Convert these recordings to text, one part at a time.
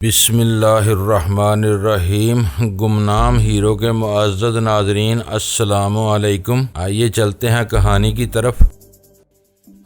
بسم اللہ الرحمن الرحیم۔ گمنام ہیرو کے معزز ناظرین، السلام علیکم۔ آئیے چلتے ہیں کہانی کی طرف۔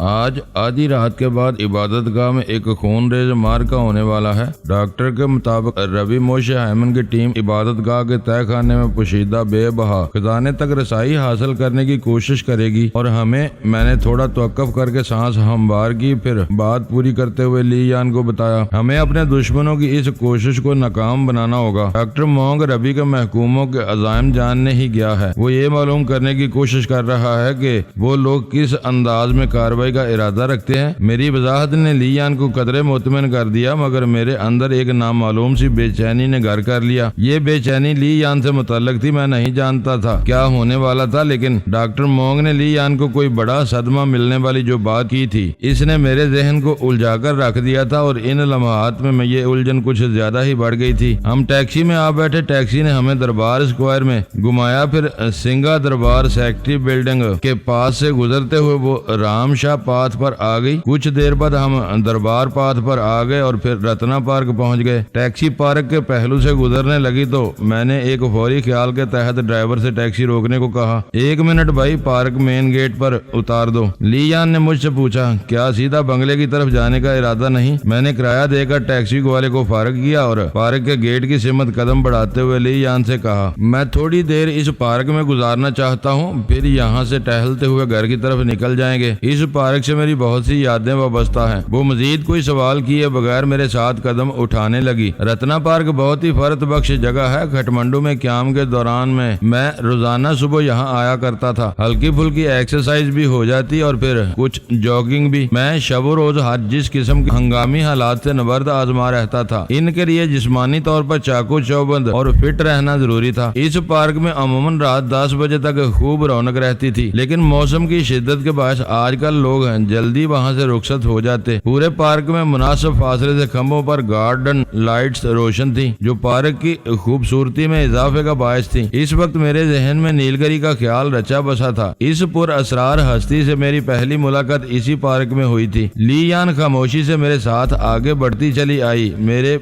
آج آدھی رات کے بعد عبادت گاہ میں ایک خون ریز مارکا ہونے والا ہے۔ ڈاکٹر کے مطابق ربی موشے ہیمن کی ٹیم عبادت گاہ کے تہہ خانے میں پوشیدہ بے بہا خزانے تک رسائی حاصل کرنے کی کوشش کرے گی، اور میں نے تھوڑا توقف کر کے سانس ہموار کی، پھر بات پوری کرتے ہوئے لی یان کو بتایا ہمیں اپنے دشمنوں کی اس کوشش کو ناکام بنانا ہوگا۔ ڈاکٹر مونگ ربی کے محکوموں کے عزائم جاننے ہی گیا ہے۔ وہ یہ معلوم کرنے کی کوشش کر رہا ہے کہ وہ لوگ کس انداز میں کارروائی کا ارادہ رکھتے ہیں۔ میری وضاحت نے لی یان کو قدرے مطمئن کر دیا، مگر میرے اندر ایک نامعلوم سی بے چینی نے گھر کر لیا۔ یہ بے چینی لی یان سے متعلق تھی۔ میں نہیں جانتا تھا کیا ہونے والا تھا، لیکن ڈاکٹر مونگ نے لی یان کو کوئی بڑا صدمہ ملنے والی جو بات کی تھی، اس نے میرے ذہن کو الجھا کر رکھ دیا تھا، اور ان لمحات میں یہ الجھن کچھ زیادہ ہی بڑھ گئی تھی۔ ہم ٹیکسی میں آ بیٹھے۔ ٹیکسی نے ہمیں دربار اسکوائر میں گھمایا، پھر سنگا دربار سیکٹری بلڈنگ کے پاس سے گزرتے ہوئے وہ رام شاہ پاتھ پر آ گئی۔ کچھ دیر بعد ہم دربار پاتھ پر آ گئے اور پھر رتنا پارک پہنچ گئے۔ ٹیکسی پارک کے پہلو سے گزرنے لگی تو میں نے ایک فوری خیال کے تحت ڈرائیور سے ٹیکسی روکنے کو کہا۔ 1 منٹ بھائی، پارک مین گیٹ پر اتار دو۔ لی یان نے مجھ سے پوچھا کیا سیدھا بنگلے کی طرف جانے کا ارادہ نہیں؟ میں نے کرایہ دے کر ٹیکسی والے کو فارغ کیا اور پارک کے گیٹ کی سمت قدم بڑھاتے ہوئے لی یان سے کہا میں تھوڑی دیر اس پارک میں گزارنا چاہتا ہوں، پھر یہاں سے ٹہلتے ہوئے گھر کی طرف نکل جائیں گے۔ اس پارک سے میری بہت سی یادیں وابستہ ہیں۔ وہ مزید کوئی سوال کیے بغیر میرے ساتھ قدم اٹھانے لگی۔ رتنا پارک بہت ہی فرت بخش جگہ ہے۔ کھٹمنڈو میں قیام کے دوران میں روزانہ صبح یہاں آیا کرتا تھا۔ ہلکی پھلکی ایکسرسائز بھی ہو جاتی اور پھر کچھ جاگنگ بھی۔ میں شب و روز ہر جس قسم کے ہنگامی حالات سے نبرد آزما رہتا تھا۔ ان کے لیے جسمانی طور پر چاقو چوبند اور فٹ رہنا ضروری تھا۔ اس پارک میں عموماً رات 10 بجے تک خوب رونق رہتی تھی، لیکن موسم کی شدت کے باعث آج کل لوگ جلدی وہاں سے رخصت ہو جاتے۔ پورے پارک میں مناسب فاصلے سے کھمبوں پر گارڈن لائٹس روشن تھی، جو پارک کی خوبصورتی میں اضافے کا باعث تھی۔ اس وقت میرے ذہن میں نیلگری کا خیال رچا بسا تھا۔ اس پر اسرار ہستی سے میری پہلی ملاقات اسی پارک میں ہوئی تھی۔ لی یان خاموشی سے میرے ساتھ آگے بڑھتی چلی آئی۔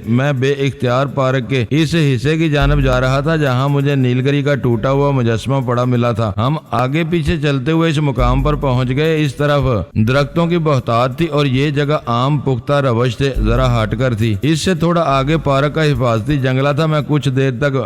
میں بے اختیار پارک کے اس حصے کی جانب جا رہا تھا جہاں مجھے نیلگری کا ٹوٹا ہوا مجسمہ پڑا ملا تھا۔ ہم آگے پیچھے چلتے ہوئے اس مقام پر پہنچ گئے۔ اس طرف درختوں کی بہتات تھی اور یہ جگہ عام پختہ روش سے ذرا ہٹ کر تھی۔ اس سے تھوڑا آگے پارک کا حفاظتی جنگلہ تھا۔ میں کچھ دیر تک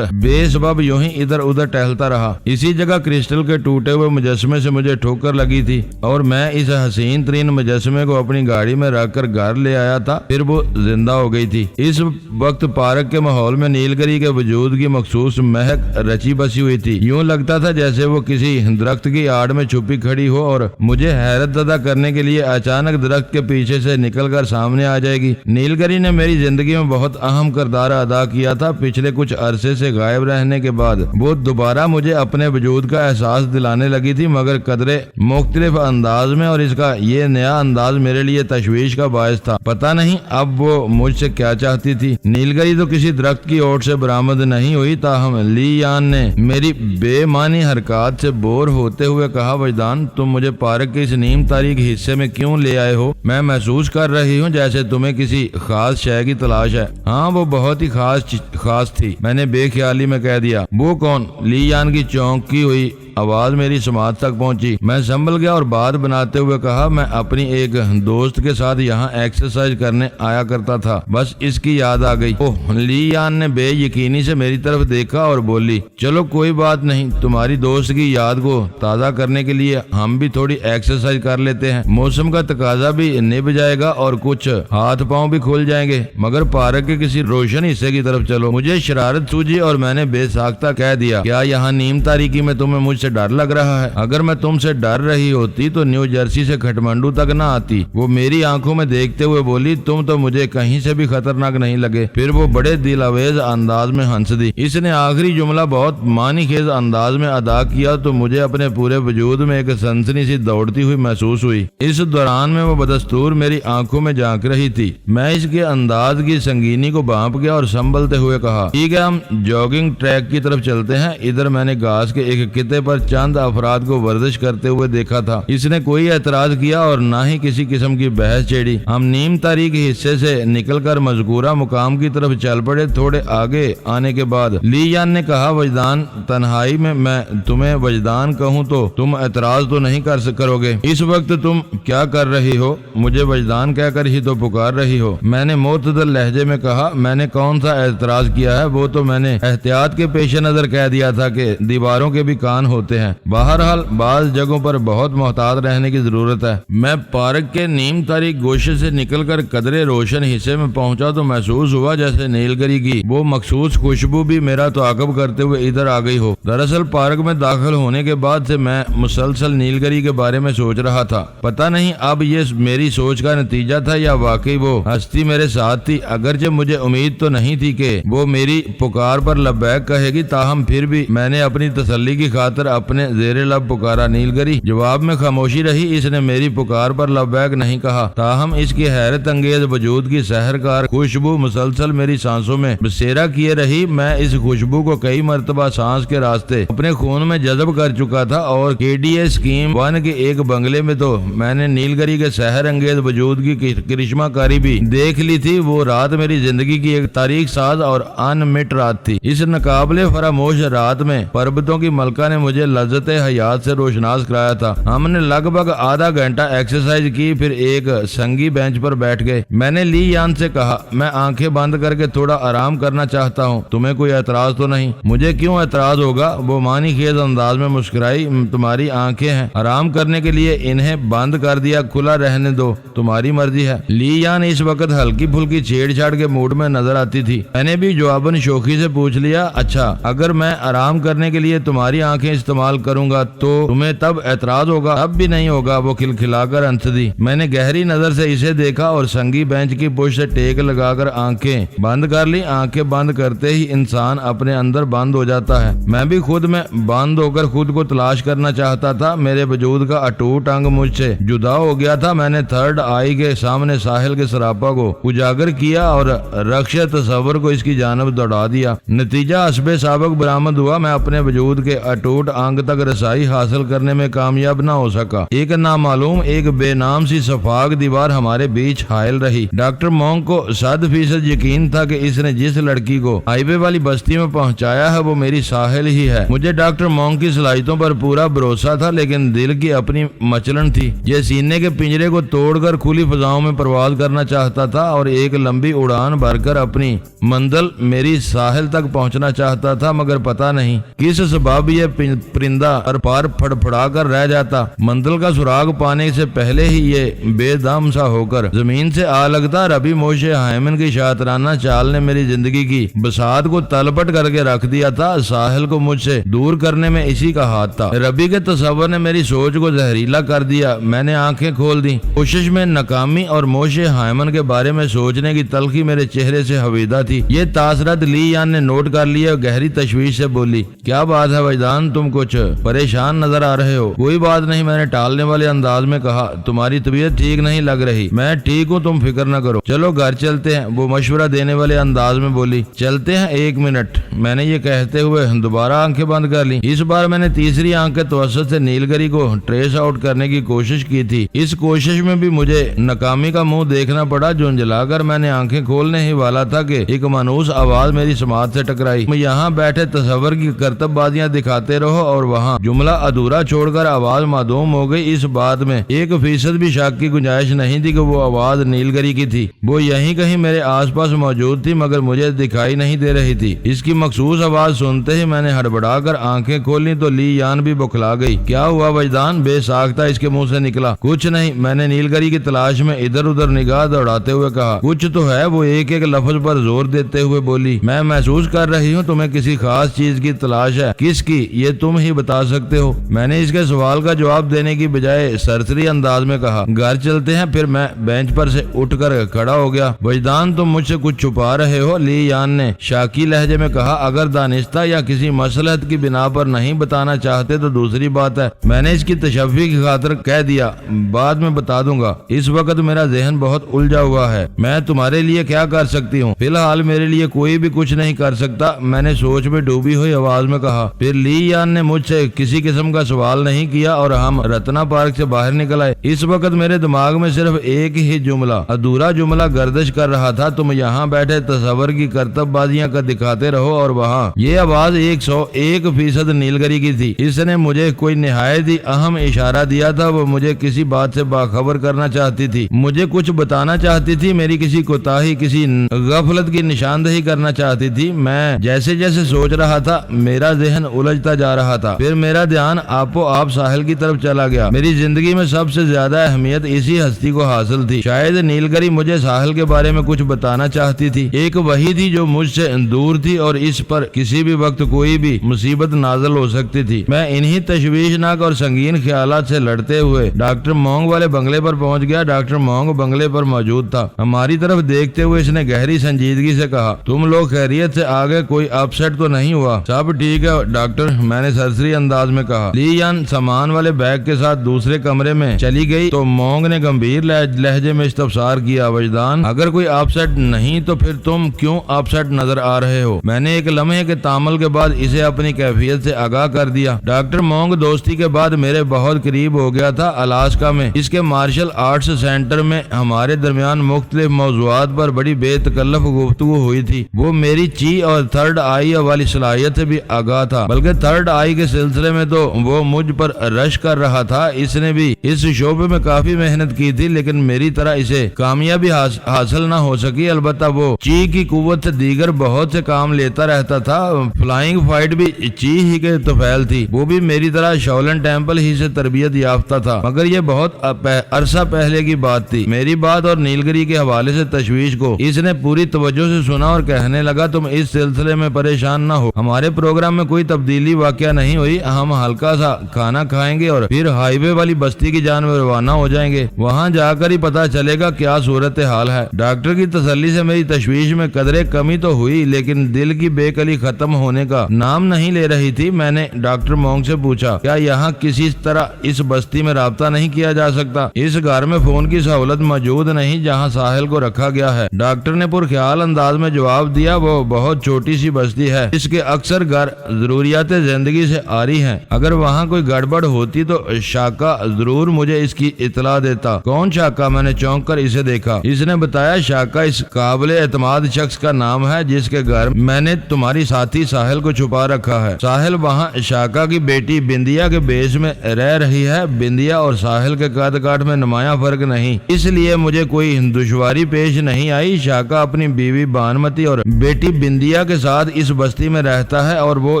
بے سبب یوں ہی ادھر ادھر ٹہلتا رہا۔ اسی جگہ کرسٹل کے ٹوٹے ہوئے مجسمے سے مجھے ٹھوکر لگی تھی اور میں اس حسین ترین مجسمے کو اپنی گاڑی میں رکھ کر گھر لے آیا تھا، پھر وہ زندہ ہو گئی تھی۔ اس وقت پارک کے ماحول میں نیلگری کے وجود کی مخصوص مہک رچی بسی ہوئی تھی۔ یوں لگتا تھا جیسے وہ کسی درخت کی آڑ میں چھپی کھڑی ہو اور مجھے حیرت زدہ کرنے کے لیے اچانک درخت کے پیچھے سے نکل کر سامنے آ جائے گی۔ نیلگری نے میری زندگی میں بہت اہم کردار ادا کیا تھا۔ پچھلے کچھ عرصے سے غائب رہنے کے بعد وہ دوبارہ مجھے اپنے وجود کا احساس دلانے لگی تھی، مگر قدرے مختلف انداز میں، اور اس کا یہ نیا انداز میرے لیے تشویش کا باعث تھا۔ پتہ نہیں اب وہ مجھ سے کیا چاہتی تھی۔ نیلگری تو کسی درخت کی اوٹ سے برآمد نہیں ہوئی، تاہم لی یان نے میری بے معنی حرکات سے بور ہوتے ہوئے کہا وجدان، تم مجھے پارک کے اس نیم تاریخ حصے میں کیوں لے آئے ہو؟ میں محسوس کر رہی ہوں جیسے تمہیں کسی خاص شے کی تلاش ہے۔ ہاں، وہ بہت ہی خاص تھی، میں نے بے خیالی میں کہہ دیا۔ وہ کون؟ لی یان کی چونکی ہوئی آواز میری سماعت تک پہنچی۔ میں سنبھل گیا اور بات بناتے ہوئے کہا میں اپنی ایک دوست کے ساتھ یہاں ایکسرسائز کرنے آیا کرتا تھا، بس اس کی یاد آ گئی۔ اوہ! لی یان نے بے یقینی سے میری طرف دیکھا اور بولی چلو کوئی بات نہیں، تمہاری دوست کی یاد کو تازہ کرنے کے لیے ہم بھی تھوڑی ایکسرسائز کر لیتے ہیں۔ موسم کا تقاضا بھی نبھ جائے گا اور کچھ ہاتھ پاؤں بھی کھل جائیں گے، مگر پارک کے کسی روشن حصے کی طرف چلو۔ مجھے شرارت سوجی اور میں نے بے ساختہ کہہ دیا کیا یہاں نیم تاریکی میں تمہیں مجھ سے ڈر لگ رہا ہے؟ اگر میں تم سے ڈر رہی ہوتی تو نیو جرسی سے کھٹمنڈو تک نہ آتی۔ وہ میری آنکھوں میں دیکھتے ہوئے بولی تم تو مجھے کہیں سے بھی خطرناک نہیں لگے۔ پھر وہ بڑے دل آویز انداز میں ہنس دی۔ اس نے آخری جملہ بہت معنی خیز انداز میں ادا کیا تو مجھے اپنے پورے وجود میں ایک سنسنی سی دوڑتی ہوئی محسوس ہوئی۔ اس دوران میں وہ بدستور میری آنکھوں میں جھانک رہی تھی۔ میں اس کے انداز کی سنگینی کو بھانپ گیا اور سنبھلتے ہوئے کہا ٹھیک ہے، ہم جاگنگ ٹریک کی طرف چلتے ہیں۔ ادھر میں نے گھاس کے ایک خطے پر پر چند افراد کو ورزش کرتے ہوئے دیکھا تھا۔ اس نے کوئی اعتراض کیا اور نہ ہی کسی قسم کی بحث چھیڑی۔ ہم نیم تاریخ حصے سے نکل کر مذکورہ مقام کی طرف چل پڑے۔ تھوڑے آگے آنے کے بعد لی یان نے کہا، وجدان تنہائی میں تمہیں وجدان کہوں تو تم اعتراض تو نہیں کرو گے؟ اس وقت تم کیا کر رہی ہو؟ مجھے وجدان کہہ کر ہی تو پکار رہی ہو۔ میں نے معتدل لہجے میں کہا، میں نے کون سا اعتراض کیا ہے؟ وہ تو میں نے احتیاط کے پیش نظر کہہ دیا تھا کہ دیواروں کے بھی کان ہوتے ہیں۔ بہرحال بعض جگہوں پر بہت محتاط رہنے کی ضرورت ہے۔ میں پارک کے نیم تاریخ گوشے سے نکل کر قدرے روشن حصے میں پہنچا تو محسوس ہوا جیسے نیلگری کی وہ مخصوص خوشبو بھی میرا تعاقب کرتے ہوئے ادھر آ گئی ہو۔ دراصل پارک میں داخل ہونے کے بعد سے میں مسلسل نیلگری کے بارے میں سوچ رہا تھا۔ پتہ نہیں اب یہ میری سوچ کا نتیجہ تھا یا واقعی وہ ہستی میرے ساتھ تھی۔ اگرچہ مجھے امید تو نہیں تھی کہ وہ میری پکار پر لبیک کہے گی، تاہم پھر بھی میں نے اپنی تسلی کی خاطر اپنے زیر لب پکارا، نیلگری۔ جواب میں خاموشی رہی۔ اس نے میری پکار پر لبیک نہیں کہا، تاہم اس کی حیرت انگیز وجود کی سحرکار خوشبو مسلسل میری سانسوں میں بسیرا کیے رہی۔ میں اس خوشبو کو کئی مرتبہ سانس کے راستے اپنے خون میں جذب کر چکا تھا اور KDA اسکیم 1 کے ایک بنگلے میں تو میں نے نیلگری کے سحر انگیز وجود کی کرشمہ کاری بھی دیکھ لی تھی۔ وہ رات میری زندگی کی ایک تاریخ ساز اور انمٹ رات تھی۔ اس ناقابل فراموش رات میں پربتوں کی ملکہ نے مجھے لذت حیات سے روشناس کرایا تھا۔ ہم نے لگ بھگ آدھا گھنٹہ ایکسرسائز کی، پھر ایک سنگی بینچ پر بیٹھ گئے۔ میں نے لی یان سے کہا، میں آنکھیں بند کر کے تھوڑا آرام کرنا چاہتا ہوں، تمہیں کوئی اعتراض تو نہیں؟ مجھے کیوں اعتراض ہوگا؟ وہ معنی خیز انداز میں مسکرائی، تمہاری آنکھیں ہیں، آرام کرنے کے لیے انہیں بند کر دیا، کھلا رہنے دو، تمہاری مرضی ہے۔ لی یان اس وقت ہلکی پھلکی چھیڑ چھاڑ کے موڈ میں نظر آتی تھی۔ میں نے بھی جواباً شوخی سے پوچھ لیا، اچھا اگر میں آرام کرنے کے لیے تمہاری آنکھیں استعمال کروں گا تو تمہیں تب اعتراض ہوگا؟ اب بھی نہیں ہوگا، وہ کھلکھلا کر ہنس دی۔ میں نے گہری نظر سے اسے دیکھا اور سنگی بینچ کی پشت سے ٹیک لگا کر آنکھیں بند کر لی۔ آنکھیں بند کرتے ہی انسان اپنے اندر بند ہو جاتا ہے۔ میں بھی خود میں بند ہو کر خود کو تلاش کرنا چاہتا تھا۔ میرے وجود کا اٹوٹ انگ مجھ سے جدا ہو گیا تھا۔ میں نے تھرڈ آئی کے سامنے ساحل کے سراپا کو اجاگر کیا اور رخش تصور کو اس کی جانب دوڑا دیا۔ نتیجہ حسب سابق برآمد ہوا، میں اپنے وجود کے اٹوٹ انگ تک رسائی حاصل کرنے میں کامیاب نہ ہو سکا۔ ایک نامعلوم، ایک بے نام سی سفاق دیوار ہمارے بیچ حائل رہی۔ ڈاکٹر مونک کو 100% یقین تھا کہ اس نے جس لڑکی کو ہائی وے والی بستی میں پہنچایا ہے وہ میری ساحل ہی ہے۔ مجھے ڈاکٹر مونک کی صلاحیتوں پر پورا بھروسہ تھا، لیکن دل کی اپنی مچلن تھی۔ یہ سینے کے پنجرے کو توڑ کر کھلی فضاؤں میں پرواز کرنا چاہتا تھا اور ایک لمبی اڑان بھر کر اپنی منزل میری ساحل تک پہنچنا چاہتا تھا، مگر پتہ نہیں کس سبب یہ پرندہ ہر پار پھڑپھڑا کر رہ جاتا۔ منزل کا سراغ پانے سے پہلے ہی یہ بے دم سا ہو کر زمین سے آ لگتا۔ ربی موشے ہائمن کی شاطرانہ چال نے میری زندگی کی بساط کو تلپٹ کر کے رکھ دیا تھا۔ ساحل کو مجھ سے دور کرنے میں اسی کا ہاتھ تھا۔ ربی کے تصور نے میری سوچ کو زہریلا کر دیا۔ میں نے آنکھیں کھول دی، کوشش میں ناکامی اور موشے ہائمن کے بارے میں سوچنے کی تلخی میرے چہرے سے حویدہ تھی۔ یہ تاثرات لی یان نے نوٹ کر لیا، گہری تشویش سے بولی، کیا بات ہے وجدان، تم کچھ پریشان نظر آ رہے ہو؟ کوئی بات نہیں، میں نے ٹالنے والے انداز میں کہا، تمہاری طبیعت ٹھیک نہیں لگ رہی۔ میں ٹھیک ہوں، تم فکر نہ کرو، چلو گھر چلتے ہیں، وہ مشورہ دینے والے انداز میں بولی۔ چلتے ہیں، 1 منٹ، میں نے یہ کہتے ہوئے دوبارہ آنکھیں بند کر لی۔ اس بار میں نے تیسری آنکھ کے توسط سے نیلگری کو ٹریس آؤٹ کرنے کی کوشش کی تھی۔ اس کوشش میں بھی مجھے ناکامی کا منہ دیکھنا پڑا۔ جھنجھلا کر میں نے آنکھیں کھولنے ہی والا تھا کہ ایک مانوس آواز میری سماعت سے ٹکرائی، یہاں بیٹھے تصور کی کرتب بازیاں دکھاتے رہو، اور وہاں جملہ ادھورا چھوڑ کر آواز معدوم ہو گئی۔ اس بات میں 1% بھی شک کی گنجائش نہیں تھی کہ وہ آواز نیلگری کی تھی۔ وہ یہیں کہیں میرے آس پاس موجود تھی، مگر مجھے دکھائی نہیں دے رہی تھی۔ اس کی مخصوص آواز سنتے ہی میں نے ہڑبڑا کر آنکھیں کھولی تو لی یان بھی بکھلا گئی۔ کیا ہوا وجدان؟ بے ساختہ اس کے منہ سے نکلا۔ کچھ نہیں، میں نے نیلگری کی تلاش میں ادھر ادھر نگاہ دوڑاتے ہوئے کہا۔ کچھ تو ہے، وہ ایک ایک لفظ پر زور دیتے ہوئے بولی۔ میں محسوس کر رہی ہوں تمہیں کسی خاص چیز کی تلاش ہے، کس کی یہ تم ہی بتا سکتے ہو۔ میں نے اس کے سوال کا جواب دینے کی بجائے سرسری انداز میں کہا، گھر چلتے ہیں۔ پھر میں بینچ پر سے اٹھ کر کھڑا ہو گیا۔ وجدان، تم مجھ سے کچھ چھپا رہے ہو، لی یان نے شاکی لہجے میں کہا۔ اگر دانستہ یا کسی مصلحت کی بنا پر نہیں بتانا چاہتے تو دوسری بات ہے، میں نے اس کی تشفی کی خاطر کہہ دیا، بعد میں بتا دوں گا۔ اس وقت میرا ذہن بہت الجھا ہوا ہے، میں تمہارے لیے کیا کر سکتی ہوں؟ فی الحال میرے لیے کوئی بھی کچھ نہیں کر سکتا، میں نے سوچ میں ڈوبی ہوئی آواز میں کہا۔ پھر لی یان نے مجھ سے کسی قسم کا سوال نہیں کیا اور ہم رتنا پارک سے باہر نکل آئے۔ اس وقت میرے دماغ میں صرف ایک ہی جملہ، ادھورا جملہ گردش کر رہا تھا، تم یہاں بیٹھے تصور کی کرتب بازیاں کر دکھاتے رہو اور وہاں۔ یہ آواز 101% نیلگری کی تھی۔ اس نے مجھے کوئی نہایت ہی اہم اشارہ دیا تھا، وہ مجھے کسی بات سے باخبر کرنا چاہتی تھی، مجھے کچھ بتانا چاہتی تھی، میری کسی کوتاہی، کسی غفلت کی نشاندہی کرنا چاہتی تھی۔ میں جیسے جیسے سوچ رہا تھا میرا ذہن الجھتا جا رہا تھا، پھر میرا دھیان آپ ساحل کی طرف چلا گیا۔ میری زندگی میں سب سے زیادہ اہمیت اسی ہستی کو حاصل تھی۔ شاید نیلگری مجھے ساحل کے بارے میں کچھ بتانا چاہتی تھی، ایک وہی تھی جو مجھ سے دور تھی اور اس پر کسی بھی وقت کوئی بھی مصیبت نازل ہو سکتی تھی۔ میں انہی تشویشناک اور سنگین خیالات سے لڑتے ہوئے ڈاکٹر مونگ والے بنگلے پر پہنچ گیا۔ ڈاکٹر مونگ بنگلے پر موجود تھا۔ ہماری طرف دیکھتے ہوئے اس نے گہری سنجیدگی سے کہا، تم لوگ خیریت سے آگے؟ کوئی اپسیٹ تو نہیں ہوا؟ سب ٹھیک ہے ڈاکٹر، میں نے سرسری انداز میں کہا۔ لی یان سامان والے بیگ کے ساتھ دوسرے کمرے میں چلی گئی تو مونگ نے گمبھیر لہجے میں استفسار کیا، وجدان اگر کوئی اپسیٹ نہیں تو پھر تم کیوں اپسیٹ نظر آ رہے ہو؟ میں نے ایک لمحے کے تامل کے بعد اسے اپنی کیفیت سے آگاہ کر دیا۔ ڈاکٹر مونگ دوستی کے بعد میرے بہت قریب ہو گیا تھا۔ الاسکا میں اس کے مارشل آرٹس سینٹر میں ہمارے درمیان مختلف موضوعات پر بڑی بے تکلف گفتگو ہوئی تھی۔ وہ میری چی اور تھرڈ آئی والی صلاحیت سے بھی آگاہ تھا، بلکہ تھرڈ آئی کے سلسلے میں تو وہ مجھ پر رش کر رہا تھا۔ اس نے بھی اس شعبے میں کافی محنت کی تھی، لیکن میری طرح اسے کامیابی حاصل نہ ہو سکی۔ البتہ وہ چی کی قوت سے دیگر بہت سے کام لیتا رہتا تھا۔ فلائنگ فائٹ بھی چی ہی کے طفیل تھی، وہ بھی میری طرح شاولن ٹیمپل ہی سے تربیت یافتہ تھا، مگر یہ بہت عرصہ پہلے کی بات تھی۔ میری بات اور نیلگری کے حوالے سے تشویش کو اس نے پوری توجہ سے سنا اور کہنے لگا، تم اس سلسلے میں پریشان نہ ہو، ہمارے پروگرام میں کوئی تبدیلی واقع نہیں ہوئی۔ ہم ہلکا سا کھانا کھائیں گے اور پھر ہائی وے والی بستی کی جانب روانہ ہو جائیں گے، وہاں جا کر ہی پتا چلے گا کیا صورتحال ہے۔ ڈاکٹر کی تسلی سے میری تشویش میں قدرے کمی تو ہوئی، لیکن دل کی بے کلی ختم ہونے کا نام نہیں لے رہی تھی۔ میں نے ڈاکٹر مونگ سے پوچھا، کیا یہاں کسی طرح اس بستی میں رابطہ نہیں کیا جا سکتا؟ اس گھر میں فون کی سہولت موجود نہیں جہاں ساحل کو رکھا گیا ہے؟ ڈاکٹر نے پرخیال انداز میں جواب دیا، وہ بہت چھوٹی سی بستی ہے، اس کے اکثر گھر ضروریات زندگی سے آری ہیں، اگر وہاں کوئی گڑبڑ ہوتی تو شاکا ضرور مجھے اس کی اطلاع دیتا۔ کون شاکا؟ میں نے چونک کر اسے دیکھا۔ اس نے بتایا، شاکا اس قابل اعتماد شخص کا نام ہے جس کے گھر میں نے تمہاری ساتھی ساحل کو چھپا رکھا ہے۔ ساحل وہاں شاکا کی بیٹی بندیا کے بیس میں رہ رہی ہے۔ بندیا اور ساحل کے قد کاٹ میں نمایاں فرق نہیں، اس لیے مجھے کوئی دشواری پیش نہیں آئی۔ شاکا اپنی بیوی بانمتی اور بیٹی بندیا کے ساتھ اس بستی میں رہتا ہے اور وہ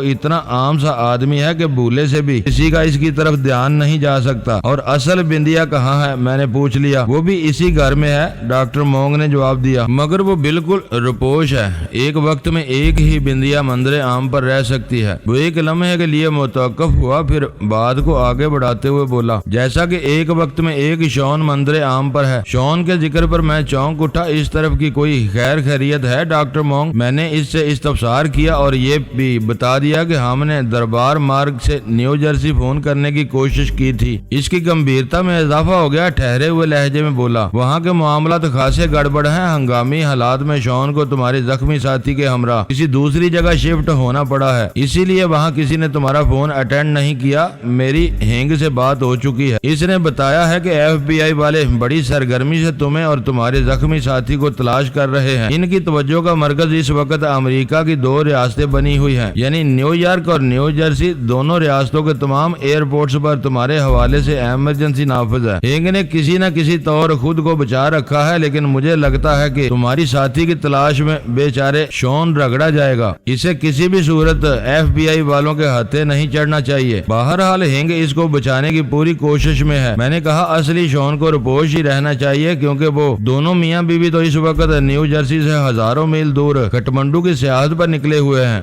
اتنا عام سا آدمی ہے کہ بھولے سے بھی کسی کا اس کی طرف دھیان نہیں جا سکتا۔ اور اصل بندیا کہاں ہے؟ میں نے پوچھ لیا۔ وہ بھی اسی گھر میں ہے، ڈاکٹر مونگ نے جواب دیا، مگر وہ بالکل روپوش ہے۔ ایک وقت میں ایک ہی بندیا منظر عام پر رہ سکتی ہے۔ وہ ایک لمحے کے لیے متوقف ہوا، پھر بات کو آگے بڑھاتے ہوئے بولا، جیسا کہ ایک وقت میں ایک شون منظر عام پر ہے۔ شون کے ذکر پر میں چونک اٹھا، اس طرف کی کوئی خیریت ہے ڈاکٹر مونگ؟ میں نے اس سے استفسار کیا اور یہ بھی بتا دیا کہ ہم نے دربار مارگ سے نیو جرسی فون کرنے کی کوشش کی تھی۔ اس کی گمبھیرتا میں اضافہ ہو گیا، ٹھہرے ہوئے لہجے میں بولا، وہاں کے معاملات خاصے گڑبڑ ہیں۔ ہنگامی حالات میں شون کو تمہارے زخمی ساتھی کے ہمراہ کسی دوسری جگہ شفٹ ہونا پڑا ہے، اسی لیے وہاں کسی نے تمہارا فون اٹینڈ نہیں کیا۔ میری ہینگ سے بات ہو چکی ہے۔ اس نے بتایا ہے کہ FBI والے بڑی سرگرمی سے تمہیں اور تمہارے زخمی ساتھی کو تلاش کر رہے ہیں۔ ان کی توجہ کا مرکز اس وقت امریکہ کی 2 ریاستیں بنی ہوئی ہیں، یعنی نیو یارک اور نیو جرسی۔ دونوں ریاستوں کے تمام ایئرپورٹس پر تمہارے حوالے سے ایمرجنسی نافذ ہے۔ ہینگ نے کسی نہ کسی طور خود کو بچا رکھا ہے، لیکن مجھے لگتا ہے کہ تمہاری ساتھی کی تلاش میں بیچارے شون رگڑا جائے گا۔ اسے کسی بھی صورت FBI والوں کے ہتھے نہیں چڑھنا چاہیے۔ بہرحال ہینگ اس کو بچانے کی پوری کوشش میں ہے۔ میں نے کہا، اصلی شون کو رپوش ہی رہنا چاہیے، کیونکہ وہ دونوں میاں بیوی تو اس وقت نیو جرسی سے ہزاروں میل دور کٹمنڈو کی سیاحت پر نکلے ہوئے ہیں۔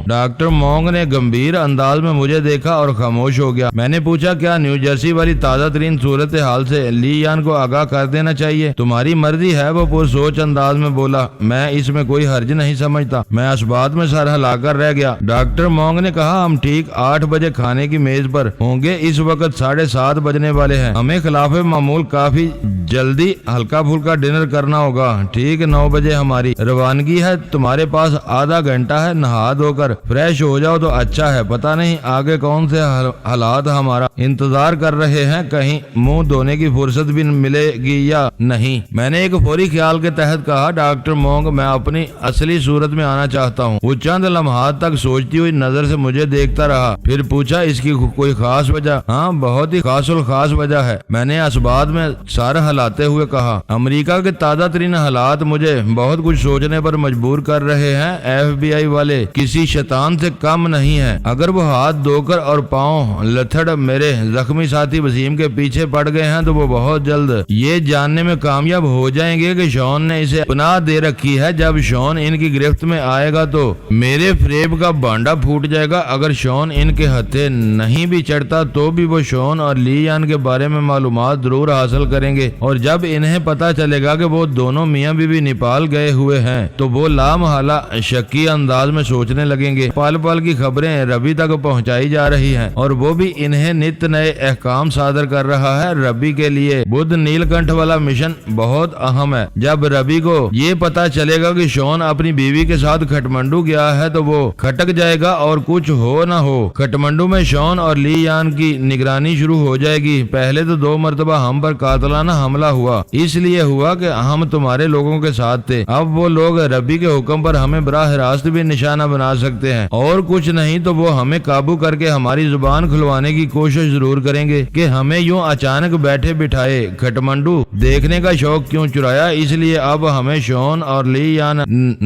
ڈاکٹر مونگ نے گمبھیر انداز میں مجھے دیکھا اور خاموش ہو گیا۔ میں نے پوچھا، کیا نیو جرسی والی تازہ ترین صورتحال سے لی یان کو آگاہ کر دینا چاہیے؟ تمہاری مرضی ہے، وہ پرسوچ انداز میں بولا۔ میں اس میں کوئی حرج نہیں سمجھتا۔ میں اس بات میں سر ہلا کر رہ گیا۔ ڈاکٹر مونگ نے کہا، ہم ٹھیک 8 بجے کھانے کی میز پر ہوں گے۔ اس وقت 7:30 بجنے والے ہیں۔ ہمیں خلاف معمول کافی جلدی ہلکا پھلکا ڈنر کرنا ہوگا۔ ٹھیک 9 بجے ہماری روانگی ہے۔ تمہارے پاس آدھا گھنٹہ ہے، نہا دھو کر فریش ہو جاؤ تو اچھا ہے۔ پتہ نہیں آگے کون سے حالات ہمارا انتظار کر رہے ہیں، کہیں منہ دھونے کی فرصت بھی ملے گی یا نہیں۔ میں نے ایک فوری خیال کے تحت کہا، ڈاکٹر مونگ میں اپنی اصلی صورت میں آنا چاہتا ہوں۔ وہ چند لمحات تک سوچتی ہوئی نظر سے مجھے دیکھتا رہا، پھر پوچھا، اس کی کوئی خاص وجہ؟ ہاں، بہت ہی خاص الخاص وجہ ہے، میں نے اسباب میں سر ہلاتے ہوئے کہا۔ امریکہ کے تازہ ترین حالات مجھے بہت کچھ سوچنے پر مجبور کر رہے ہیں۔ FBI والے کسی شیطان سے کم نہیں ہیں۔ اگر وہ ہاتھ دھو کر اور پاؤں لتھڑ میرے زخمی ساتھی وسیم کے پیچھے پڑ گئے ہیں تو وہ بہت جلد یہ جاننے میں کامیاب ہو جائیں گے کہ شون نے اسے پناہ دے رکھی ہے۔ جب شون ان کی گرفت میں آئے گا تو میرے فریب کا بانڈا پھوٹ جائے گا۔ اگر شون ان کے ہتھے نہیں بھی چڑھتا تو بھی وہ شون اور لی یان کے بارے میں معلومات ضرور حاصل کریں گے، اور جب انہیں پتا چلے گا کہ وہ دونوں میاں بیوی نیپال گئے ہوئے ہیں تو وہ لامحالہ شکی انداز میں سوچنے لگیں گے۔ پل پل کی خبریں ربی تک پہنچائی جا رہی ہیں اور وہ بھی انہیں نت نئے احکام صادر کر رہا ہے۔ ربی کے لیے بدھ نیل کنٹھ والا مشن بہت اہم ہے۔ جب ربی کو یہ پتا چلے گا کہ شون اپنی بیوی کے ساتھ کھٹمنڈو گیا ہے تو وہ کھٹک جائے گا، اور کچھ ہو نہ ہو کھٹمنڈو میں شون اور لی یان کی نگرانی شروع ہو جائے گی۔ پہلے تو 2 مرتبہ ہم پر قاتلانہ حملہ ہوا، اس لیے ہوا کہ ہم تمہارے لوگوں کے ساتھ تھے۔ اب وہ لوگ ربی کے حکم پر ہمیں براہ راست بھی نشانہ بنا سکتے ہیں، اور کچھ نہیں تو وہ ہمیں قابو کر کے ہماری زبان کھلوانے کی کوشش ضرور کریں گے کہ ہمیں یوں اچانک بیٹھے بٹھائے کھٹمنڈو دیکھنے کا شوق کیوں چرایا۔ اس لیے اب ہمیں شون اور لی یان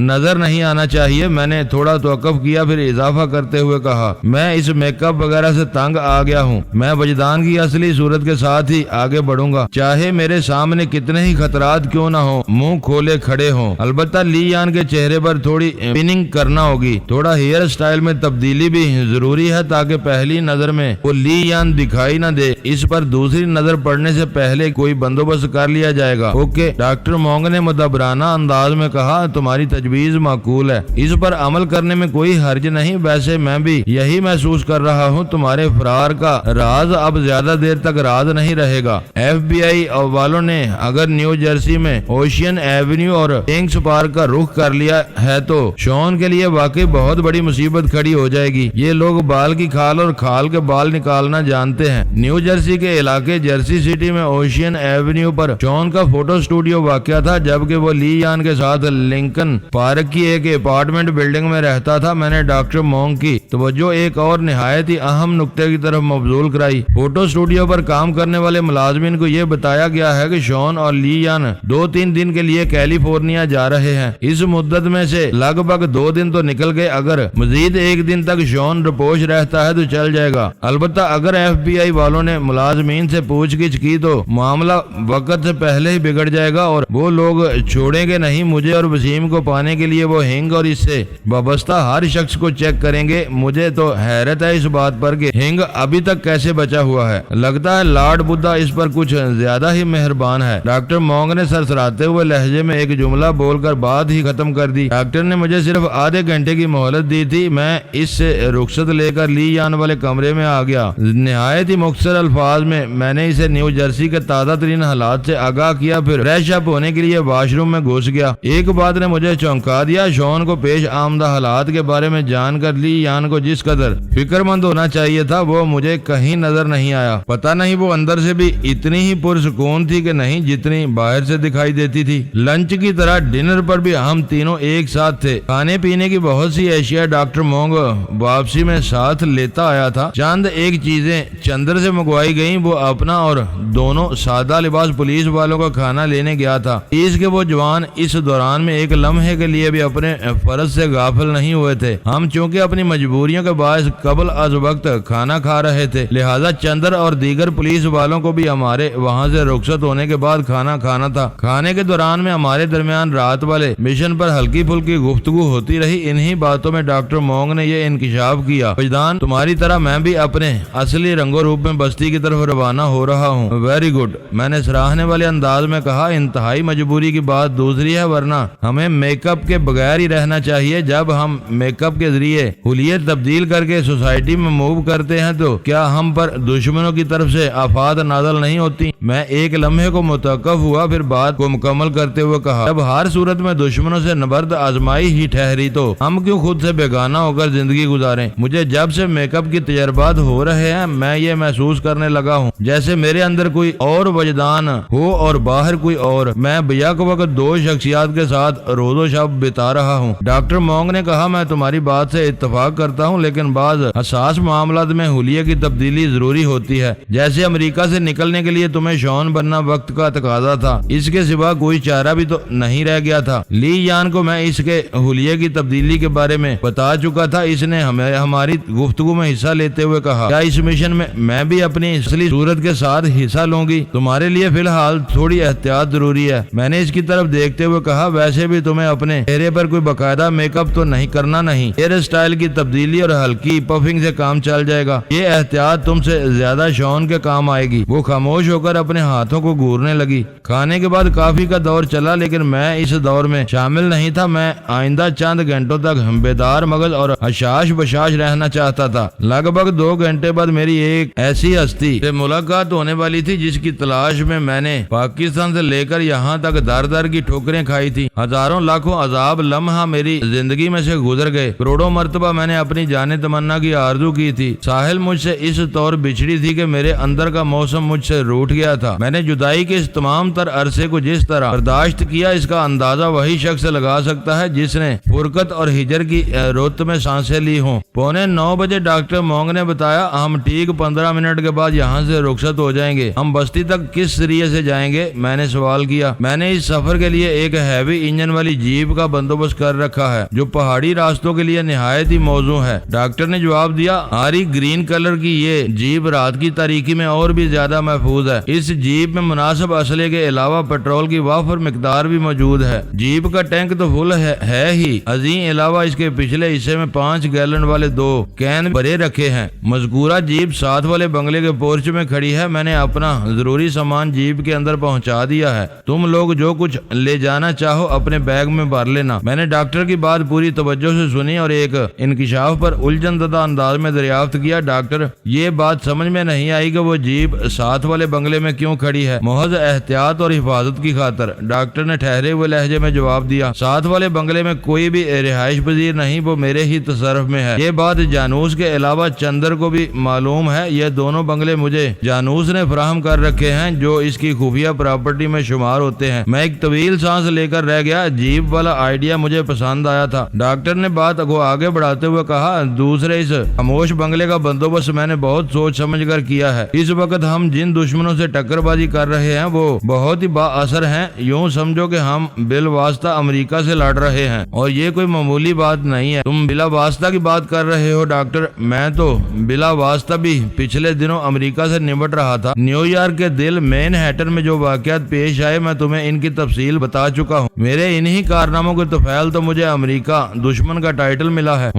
نظر نہیں آنا چاہیے۔ میں نے تھوڑا توقف کیا، پھر اضافہ کرتے ہوئے کہا، میں اس میک اپ وغیرہ سے تنگ آ گیا ہوں۔ میں وجدان کی اصلی صورت کے ساتھ ہی آگے بڑھوں گا، چاہے میرے سامنے کتنے ہی خطرات کیوں نہ ہوں، منہ کھولے کھڑے ہوں۔ البتہ لی یان کے چہرے پر تھوڑی پننگ کرنا ہوگی، تھوڑا ہیئر سٹائل میں تبدیلی بھی ضروری ہے تاکہ پہلی نظر میں وہ لی یان دکھائی نہ دے۔ اس پر دوسری نظر پڑنے سے پہلے کوئی بندوبست کر لیا جائے گا۔ اوکے، ڈاکٹر مونگ نے مدبرانہ انداز میں کہا، تمہاری تجویز معقول ہے، اس پر عمل کرنے میں کوئی حرج نہیں۔ ویسے میں بھی یہی محسوس کر رہا ہوں، تمہارے فرار کا راز اب زیادہ دیر تک راز نہیں رہے گا۔ FBI والوں نے اگر نیو جرسی میں اوشین ایونیو اور ٹینکس پارک کا رخ کر لیا ہے تو شون کے لیے واقعی بہت بڑی مصیبت کھڑی ہو جائے گی۔ یہ لوگ بال کی کھال اور کھال کے بال نکالنا جانتے ہیں۔ نیو جرسی کے علاقے جرسی سٹی میں اوشین ایونیو پر شون کا فوٹو سٹوڈیو واقع تھا، جبکہ وہ لی یان کے ساتھ لنکن پارک کی ایک اپارٹمنٹ بلڈنگ میں رہتا تھا۔ میں نے ڈاکٹر مونگ کی توجہ ایک اور نہایت ہی اہم نقطے کی طرف مبذول کرائی۔ فوٹو سٹوڈیو پر کام کرنے والے ملازمین کو یہ بتایا گیا ہے کہ شون اور لی یان 2-3 دن کے لیے کیلیفورنیا جا رہے ہیں۔ اس مدت میں سے لگ بھگ 2 دن تو نکل گئے، اگر مزید 1 دن تک شون رپوش رہتا ہے تو چل جائے گا۔ البتہ اگر FBI والوں نے ملازمین سے پوچھ گچھ کی تو معاملہ وقت سے پہلے ہی بگڑ جائے گا اور وہ لوگ چھوڑیں گے نہیں۔ مجھے اور وسیم کو پانے کے لیے وہ ہنگ اور اس سے وابستہ ہر شخص کو چیک کریں گے۔ مجھے تو حیرت ہے اس بات پر کہ ہنگ ابھی تک کیسے بچا ہوا ہے۔ لگتا ہے لارڈ بدھا اس پر کچھ زیادہ ہی مہربان ہے۔ ڈاکٹر مونگ نے سرسراتے ہوئے لہجے میں ایک جملہ بول کر بات ہی ختم کر دی۔ ڈاکٹر نے مجھے صرف آدھے گھنٹے کی مہلت دی تھی۔ میں اس سے رخصت لے کر لی یان والے کمرے میں آ گیا۔ نہایت ہی مختصر الفاظ میں نے اسے نیو جرسی کے تازہ ترین حالات سے آگاہ کیا، پھر فریش اپ ہونے کے لیے واش روم میں گھس گیا۔ ایک بات نے مجھے چونکا دیا، شون کو پیش آمدہ حالات کے بارے میں جان کر لی یان کو جس قدر فکر مند ہونا چاہیے تھا وہ مجھے کہیں نظر نہیں آیا۔ پتہ نہیں وہ اندر سے بھی اتنی ہی پرسکون تھی کہ نہیں جتنی باہر سے دکھائی دیتی تھی۔ لنچ کی طرح ڈنر پر بھی ہم تینوں ایک ساتھ تھے۔ کھانے پینے کی بہت سی اشیاء ڈاکٹر مونگ واپسی میں ساتھ لیتا آیا تھا۔ چند ایک چیزیں چندر سے منگوائی گئیں، وہ اپنا اور دونوں سادہ لباس پولیس والوں کا کھانا لینے گیا تھا۔ اس کے وہ جوان اس دوران میں ایک لمحے کے لیے بھی اپنے فرض سے غافل نہیں ہوئے تھے۔ ہم چونکہ اپنی مجبوریوں کے باعث قبل از وقت کھانا کھا رہے تھے، لہذا چندر اور دیگر پولیس والوں کو بھی ہمارے وہاں سے رخصت ہونے کے بعد کھانا کھانا تھا۔ کھانے کے دوران میں ہمارے درمیان رات والے مشن پر ہلکی پھلکی گفتگو ہوتی رہی۔ انہی باتوں میں ڈاکٹر مونگ نے یہ انکشاف کیا، وجدان تمہاری طرح میں بھی اپنے اصلی رنگ و روپ میں بستی کی طرف روانہ ہو رہا ہوں۔ ویری گڈ، میں نے سراہنے والے انداز میں کہا۔ انتہائی مجبوری کی بات دوسری ہے، ورنہ ہمیں میک اپ کے بغیر ہی رہنا چاہیے۔ جب ہم میک اپ کے ذریعے حلیت تبدیل کر کے سوسائٹی میں موو کرتے ہیں تو کیا ہم پر دشمنوں کی طرف سے آفات نازل نہیں ہوتی؟ میں ایک لمحے کو متوقف ہوا، پھر بات کو مکمل کرتے ہوئے کہا، جب ہر صورت میں دشمنوں سے نبرد آزمائی ہی ٹھہری تو ہم کیوں خود سے بیگانہ ہو کر زندگی گزاریں؟ مجھے جب سے میک اپ کی تجربات ہو رہے ہیں میں یہ محسوس کرنے لگا ہوں جیسے میرے اندر کوئی اور وجدان ہو اور باہر کوئی اور. میں بیک وقت دو شخصیات کے ساتھ روز و شب بتا رہا ہوں. ڈاکٹر مونگ نے کہا میں تمہاری بات سے اتفاق کرتا ہوں لیکن بعض حساس معاملات میں حلیے کی تبدیلی ضروری ہوتی ہے. جیسے امریکہ سے نکلنے کے لیے تمہیں شون بننا وقت کا تقاضا تھا, اس کے سوا کوئی چارہ بھی تو نہیں رہ گیا تھا. لی یان کو میں اس کے حلیے کی تبدیلی کے بارے میں بتا چکا تھا. اس نے ہماری گفتگو میں حصہ لیتے ہوئے کہا کیا اس مشن میں بھی اپنی اصلی صورت کے ساتھ حصہ لوں گی؟ تمہارے لیے فی الحال تھوڑی احتیاط ضروری ہے. میں نے اس کی طرف دیکھتے ہوئے کہا ویسے بھی تمہیں اپنے چہرے پر کوئی باقاعدہ میک اپ تو نہیں کرنا نہیں. ہیئر سٹائل کی تبدیلی اور ہلکی پفنگ سے کام چل جائے گا. یہ احتیاط تم سے زیادہ شون کے کام آئے گی. وہ خاموش ہو کر اپنے ہاتھوں کو گورنے لگی. کھانے کے بعد کافی کا دور چلا لیکن میں اس دور میں شامل نہیں تھا. میں آئندہ چند گھنٹوں تک بیدار مغز اور حشاش بشاش رہنا چاہتا تھا. لگ بھگ 2 گھنٹے بعد میری ایک ایسی ہستی سے ملاقات ہونے والی تھی جس کی تلاش میں نے پاکستان سے لے کر یہاں تک در در کی ٹھوکریں کھائی تھی. ہزاروں لاکھوں عذاب لمحہ میری زندگی میں سے گزر گئے. کروڑوں مرتبہ میں نے اپنی جان تمنا کی آرزو کی تھی. ساحل مجھ سے اس طور بچھڑی تھی کہ میرے اندر کا موسم مجھ سے روٹ گیا تھا. میں نے جدائی کے اس تمام تر عرصے کو جس طرح برداشت کیا اس کا اندازہ وہی شخص لگا سکتا ہے جس نے فرقت اور ہجر کی رت میں سانسیں لی ہوں. 8:45 بجے ڈاکٹر مونگ نے بتایا ہم ٹھیک 15 منٹ کے بعد یہاں سے رخصت ہو جائیں گے. ہم بستی تک کس ذریعے سے جائیں گے؟ میں نے سوال کیا. میں نے اس سفر کے لیے ایک ہیوی انجن والی جیپ کا بندوبست کر رکھا ہے جو پہاڑی راستوں کے لیے نہایت ہی موزوں ہے. ڈاکٹر نے جواب دیا آری گرین کلر کی یہ جیپ رات کی تاریکی میں اور بھی زیادہ محفوظ ہے. اس جیپ میں مناسب اسلحے کے علاوہ پیٹرول کی وافر مقدار بھی موجود ہے. جیپ کا ٹینک تو فل ہے ہی عظیم, علاوہ اس کے پچھلے حصے میں 5 گیلن والے 2 کین بھرے رکھے ہیں. مذکورہ جیپ ساتھ والے بنگلے کے پورچ میں کھڑی ہے. میں نے اپنا ضروری سامان جیپ کے اندر پہنچا دیا ہے. تم لوگ جو کچھ لے جانا چاہو اپنے بیگ میں بھر لینا. میں نے ڈاکٹر کی بات پوری توجہ سے سنی اور ایک انکشاف پر الجھن زدہ انداز میں دریافت کیا ڈاکٹر یہ بات سمجھ میں نہیں آئی کہ وہ جیپ ساتھ والے بنگلے میں کیوں کھڑی ہے؟ محض احتیاط اور حفاظت کی خاطر. ڈاکٹر نے ٹھہرے ہوئے لہجے میں جواب دیا ساتھ والے بنگلے میں کوئی بھی رہائش پذیر نہیں, وہ میرے ہی تصرف میں ہے. یہ بات جانوس کے علاوہ چندر کو بھی معلوم ہے. یہ دونوں بنگلے مجھے جانوس نے فراہم کر رکھے ہیں جو اس کی خفیہ پراپرٹی میں شمار ہوتے ہیں. میں ایک طویل سانس لے کر رہ گیا. جیپ والا آئیڈیا مجھے پسند آیا تھا. ڈاکٹر نے بات کو آگے بڑھاتے ہوئے کہا دوسرے اس خاموش بنگلے کا بندوبست میں نے بہت سوچ سمجھ کر کیا ہے. اس وقت ہم جن دشمنوں سے ٹکر بازی کر رہے ہیں وہ بہت ہی با اثر ہیں. یوں سمجھو کہ ہم بالواسطہ امریکہ سے لڑ رہے ہیں اور یہ کوئی معمولی بات نہیں ہے. تم بلا واسطہ کی بات کر رہے ہو ڈاکٹر. میں تو بلا واسطہ بھی پچھلے دنوں امریکہ سے نمٹ رہا تھا. نیو یارک کے دل مین ہیٹن میں جو واقعات پیش آئے میں تمہیں ان کی تفصیل بتا چکا ہوں. میرے انہی کارناموں کے توفیل تو مجھے امریکہ دشمن کا ٹائٹل ملا ہے.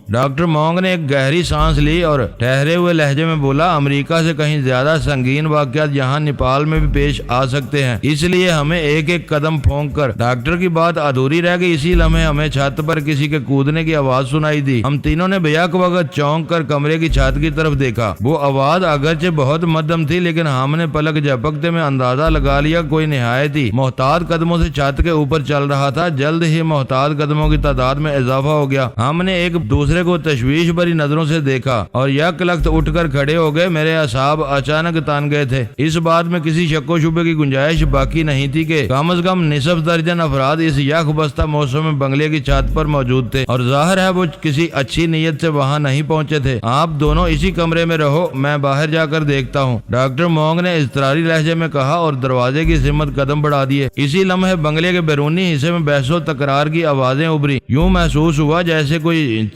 ڈاکٹر مونگ نے ایک گہری سانس لی اور ٹھہرے ہوئے لہجے میں بولا امریکہ سے کہیں زیادہ سنگین واقعات یہاں نیپال میں بھی پیش آ سکتے ہیں. اس لیے ہمیں ایک ایک قدم پھونک کر. ڈاکٹر کی بات ادھوری رہ گئی. اسی لمحے ہمیں چھت پر کسی کے کودنے کی آواز سنائی دی. ہم تینوں نے بیک وقت چونک کر کمرے کی چھت کی طرف دیکھا. وہ آواز اگرچہ بہت مدھم تھی لیکن ہم نے پلک جھپکتے میں اندازہ لگا لیا کوئی نہایت ہی محتاط قدموں سے چھت کے اوپر چل رہا تھا. جلد ہی محتاط قدموں کی تعداد میں اضافہ ہو گیا. ہم نے ایک دوسرے کو تشویش بھری نظروں سے دیکھا اور یک لخت اٹھ کر کھڑے ہو گئے. میرے اعصاب اچانک تان گئے تھے. اس بات میں کسی شک و شبے کی گنجائش باقی نہیں تھی کہ کم از کم نصف درجن افراد اس یک بستہ موسم میں بنگلے کی چھت پر موجود تھے اور ظاہر ہے وہ کسی اچھی نیت سے وہاں نہیں پہنچے تھے. آپ دونوں اسی کمرے میں رہو, میں باہر جا کر دیکھتا ہوں, ڈاکٹر مونگ نے اضطراری لہجے میں کہا اور دروازے کی سمت قدم بڑھا دیے. اسی لمحے بنگلے کے بیرونی حصے میں بحث و تکرار کی آوازیں ابھری. یوں محسوس ہوا جیسے کوئی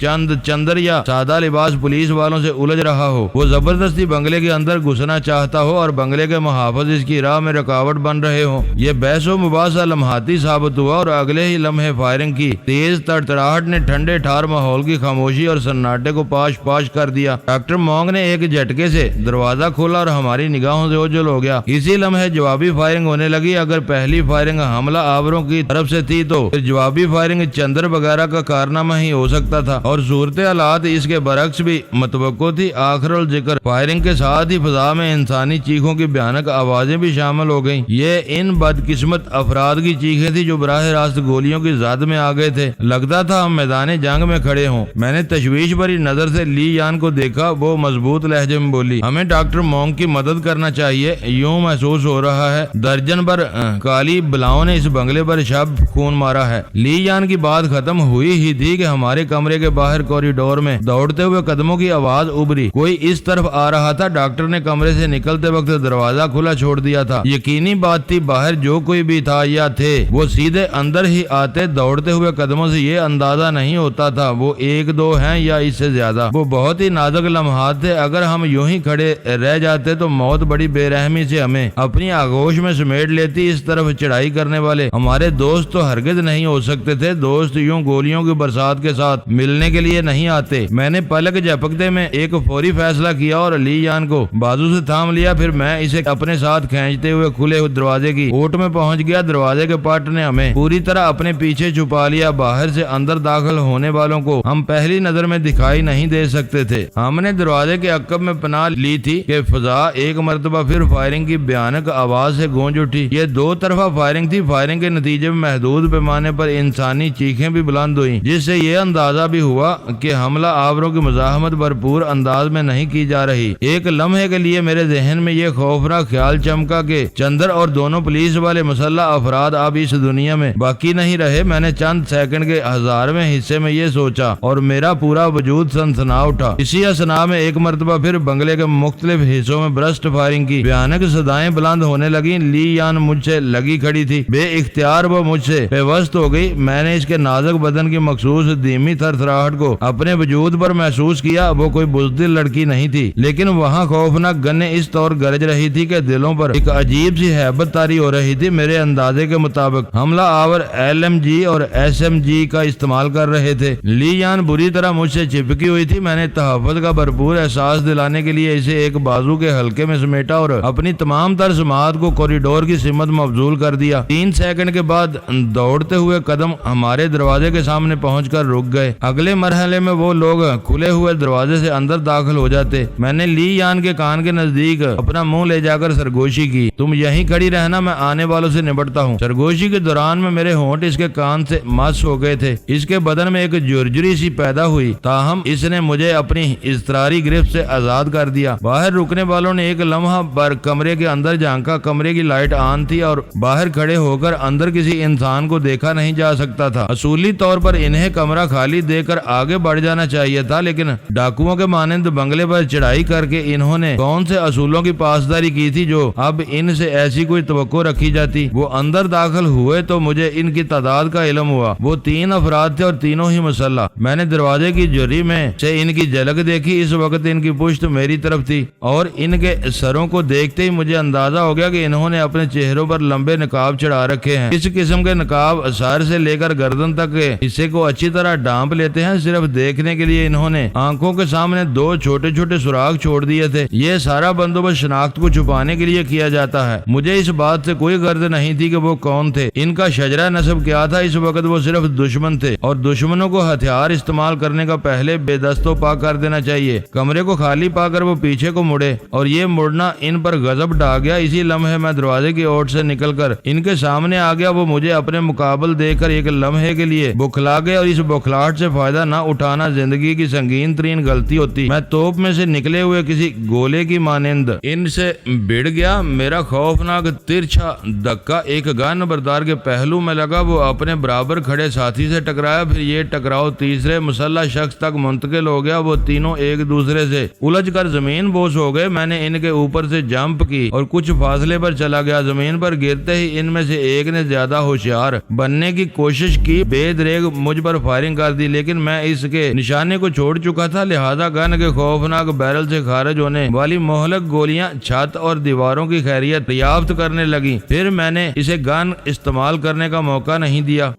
چندر یا سادہ لباس پولیس والوں سے الجھ رہا ہو. وہ زبردستی بنگلے کے اندر گھسنا چاہتا ہو اور بنگلے کے محافظ اس کی راہ میں رکاوٹ بن رہے ہوں. یہ بحث و مباحثہ لمحاتی ثابت ہوا اور اگلے ہی لمحے فائرنگ کی تیز تڑتڑاہٹ نے ٹھنڈے ٹھار ماحول کی خاموشی اور سناٹے کو پاش پاش کر دیا. ڈاکٹر مونگ نے ایک جھٹکے سے دروازہ کھولا اور ہماری نگاہوں سے اوجھل ہو گیا. اسی لمحے جوابی فائرنگ ہونے لگی. اگر پہلی فائرنگ حملہ آوروں کی طرف سے تھی تو پھر جوابی فائرنگ چندر وغیرہ کا کارنامہ ہی ہو سکتا تھا اور صورت حالات اس کے برعکس بھی متوقع تھی. آخر الذکر فائرنگ کے ساتھ ہی فضا میں انسانی چیخوں کی بھیانک آوازیں بھی شامل ہو گئیں. یہ ان بدقسمت افراد کی چیخیں تھی جو براہ راست گولیوں کی زد میں آ گئے تھے. لگتا تھا ہم میدان جنگ میں کھڑے ہوں. میں نے تشویش بھری نظر سے لی یان کو دیکھا۔ وہ مضبوط لہجے میں بولی، ہمیں ڈاکٹر مونگ کی مدد کرنا چاہیے، یوں محسوس ہو رہا ہے درجن بھر کالی بلاؤں نے اس بنگلے پر شب خون مارا ہے۔ لی یان کی بات ختم ہوئی ہی تھی کہ ہمارے کمرے کے باہر کوریڈور میں دوڑتے ہوئے قدموں کی آواز ابھری۔ کوئی اس طرف آ رہا تھا۔ ڈاکٹر نے کمرے سے نکلتے وقت دروازہ کھلا چھوڑ دیا تھا۔ یقینی بات تھی باہر جو کوئی بھی تھا یا تھے وہ سیدھے اندر ہی آتے۔ دوڑتے ہوئے قدموں سے یہ اندازہ نہیں ہوتا تھا وہ ایک دو ہیں یا اس سے زیادہ۔ وہ بہت ہی نازک لمحات تھے۔ اگر ہم یوں ہی کھڑے رہ جاتے تو موت بڑی بے رحمی سے ہمیں اپنی آغوش میں سمیٹ لیتی۔ اس طرف چڑھائی کرنے والے ہمارے دوست تو ہرگز نہیں ہو سکتے تھے۔ دوست یوں گولیوں کی برسات کے ساتھ ملنے کے لیے نہیں آتے۔ میں نے پلک جھپکتے میں ایک فوری فیصلہ کیا اور لی یان کو بازو سے تھام لیا۔ پھر میں اسے اپنے ساتھ کھینچتے ہوئے کھلے ہوئے دروازے کی اوٹ میں پہنچ گیا۔ دروازے کے پٹ نے ہمیں پوری طرح اپنے پیچھے چھپا لیا۔ باہر سے اندر داخل ہونے والوں کو ہم پہلی نظر میں دکھائی نہیں دے سکتے تھے۔ ہم نے دروازے کے عقب میں پناہ لی تھی کہ فضا ایک مرتبہ پھر فائرنگ کی بھیانک آواز سے گونج اٹھی۔ یہ دو طرفہ فائرنگ تھی۔ فائرنگ کے نتیجے میں محدود پیمانے پر انسانی چیخیں بھی بلند ہوئیں، جس سے یہ اندازہ بھی ہوا کہ حملہ آوروں کی مزاحمت بھرپور انداز میں نہیں کی جا رہی۔ ایک لمحے کے لیے میرے ذہن میں یہ خوفناک خیال چمکا کہ چندر اور دونوں پولیس والے مسلح افراد اب اس دنیا میں باقی نہیں رہے۔ میں نے چند سیکنڈ کے ہزارویں حصے میں یہ سوچا اور میرا پورا وجود سنسنا اٹھا۔ اسی اثنا میں ایک مرتبہ پھر بنگلے کے مختلف حصوں میں برسٹ فائرنگ کی بھیانک صدائیں بلند ہونے لگیں۔ لی یان مجھ سے لگی کھڑی تھی۔ بے اختیار وہ مجھ سے پیوست ہو گئی۔ میں نے اس کے نازک بدن کی مخصوص دھیمی تھرتھراہٹ کو اپنے وجود پر محسوس کیا۔ وہ کوئی بزدل لڑکی نہیں تھی، لیکن وہاں خوفناک گنیں اس طور گرج رہی تھی کہ دلوں پر ایک عجیب سی ہیبت طاری ہو رہی تھی۔ میرے اندازے کے مطابق حملہ آور LMG اور SMG کا استعمال کر رہے تھے۔ لی یان بری طرح مجھ سے چپکی ہوئی تھی۔ میں نے تحفظ کا بھرپور احساس دلانے کے لیے اسے ایک بازو کے حلقے میں سمیٹا اور اپنی تمام تر سماعت کو کوریڈور کی سمت مبذول کر دیا۔ 3 سیکنڈ کے بعد دوڑتے ہوئے قدم ہمارے دروازے کے سامنے پہنچ کر رک گئے۔ اگلے مرحلے میں وہ لوگ کھلے ہوئے دروازے سے اندر داخل ہو جاتے۔ میں نے لی یان کے کان کے نزدیک اپنا منہ لے جا کر سرگوشی کی، تم یہیں کھڑی رہنا، میں آنے والوں سے نبٹتا ہوں۔ سرگوشی کے دوران میں میرے ہونٹ اس کے کان سے مس ہو گئے تھے۔ اس کے بدن میں ایک جرجری سی پیدا ہوئی، تاہم اس نے مجھے اپنی اضطراری گرفت سے آزاد کر دیا۔ باہر رکنے والوں نے ایک لمحہ بھر کمرے کے اندر جھانکا۔ کمرے کی لائٹ آن تھی اور باہر کھڑے ہو کر اندر کسی انسان کو دیکھا نہیں جا سکتا تھا۔ اصولی طور پر انہیں کمرہ خالی دے کر آگے بڑھ جانا چاہیے تھا، لیکن ڈاکوؤں کے مانند بنگلے پر چڑھائی کر کے انہوں نے کون سے اصولوں کی پاسداری کی تھی جو اب ان سے ایسی کوئی توقع رکھی جاتی۔ وہ اندر داخل ہوئے تو مجھے ان کی تعداد کا علم ہوا۔ وہ 3 افراد تھے اور تینوں ہی مسلح۔ میں نے دروازے کی جری میں سے ان کی جھلک دیکھی۔ اس وقت ان کی پشت میری طرف تھی اور ان کے سروں کو دیکھتے ہی مجھے اندازہ ہو گیا کہ انہوں نے اپنے چہروں پر لمبے نقاب چڑھا رکھے ہیں۔ اس قسم کے نقاب سر سے لے کر گردن تک کے حصے کو اچھی طرح ڈانپ لیتے ہیں۔ صرف دیکھنے کے لیے انہوں نے آنکھوں کے سامنے 2 چھوٹے چھوٹے سوراخ چھوڑ دیے تھے۔ یہ سارا بندوبست شناخت کو چھپانے کے لیے کیا جاتا ہے۔ مجھے اس بات سے کوئی غرض نہیں تھی کہ وہ کون تھے، ان کا شجرہ نسب کیا تھا۔ اس وقت وہ صرف دشمن تھے اور دشمنوں کو ہتھیار استعمال کرنے کا پہلے بے دست و پا کر دینا چاہیے۔ کمرے کو خالی پا کر وہ پیچھے کو مڑے اور یہ مڑنا ان پر غضب ڈھا گیا۔ اسی لمحے میں دروازے کی اوٹ سے نکل کر ان کے سامنے آ گیا۔ وہ مجھے اپنے مقابل دیکھ کر ایک لمحے کے لیے بوکھلا گئے اور اس بوکھلاہٹ سے فائدہ نہ اٹھانا زندگی کی سنگین ترین غلطی ہوتی۔ میں توپ میں سے نکلے ہوئے کسی گولے کی مانند ان سے بھڑ گیا۔ میرا خوفناک ترچھا دھکا ایک گن بردار کے پہلو میں لگا۔ وہ اپنے برابر کھڑے ساتھی سے ٹکرایا، پھر یہ ٹکراؤ تیسرے مسلح شخص تک منتقل ہو گیا۔ وہ تینوں ایک دوسرے سے الجھ کر زمین بوس ہو گئے۔ میں نے ان کے اوپر سے جمپ کی اور کچھ فاصلے پر چلا گیا۔ زمین پر گرتے ہی ان میں سے ایک نے زیادہ ہوشیار بننے کی کوشش کی، بے دریغ مجھ پر فائرنگ کر دی، لیکن میں اس کے نشانے کو چھوڑ چکا تھا، لہذا گن کے خوفناک بیرل سے خارج ہونے والی مہلک گولیاں چھت اور دیواروں کی خیریت دریافت کرنے لگیں۔ پھر میں نے اسے گن استعمال کرنے کا موقع نہیں دیا۔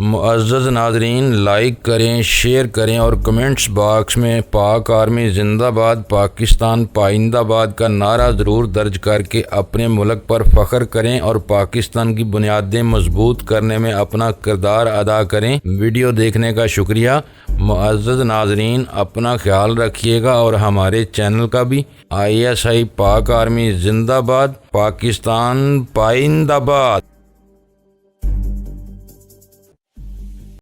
معزز ناظرین، لائک کریں، شیئر کریں اور کمنٹس باکس میں پاک آرمی زندہ باد، پاکستان پائندہ باد کا نعرہ ضرور درج کر کے اپنے ملک پر فخر کریں اور پاکستان کی بنیادیں مضبوط کرنے میں اپنا کردار ادا کریں۔ ویڈیو دیکھنے کا شکریہ۔ معزز ناظرین، اپنا خیال رکھیے گا اور ہمارے چینل کا بھی۔ ISI پاک آرمی زندہ باد، پاکستان پائندہ باد۔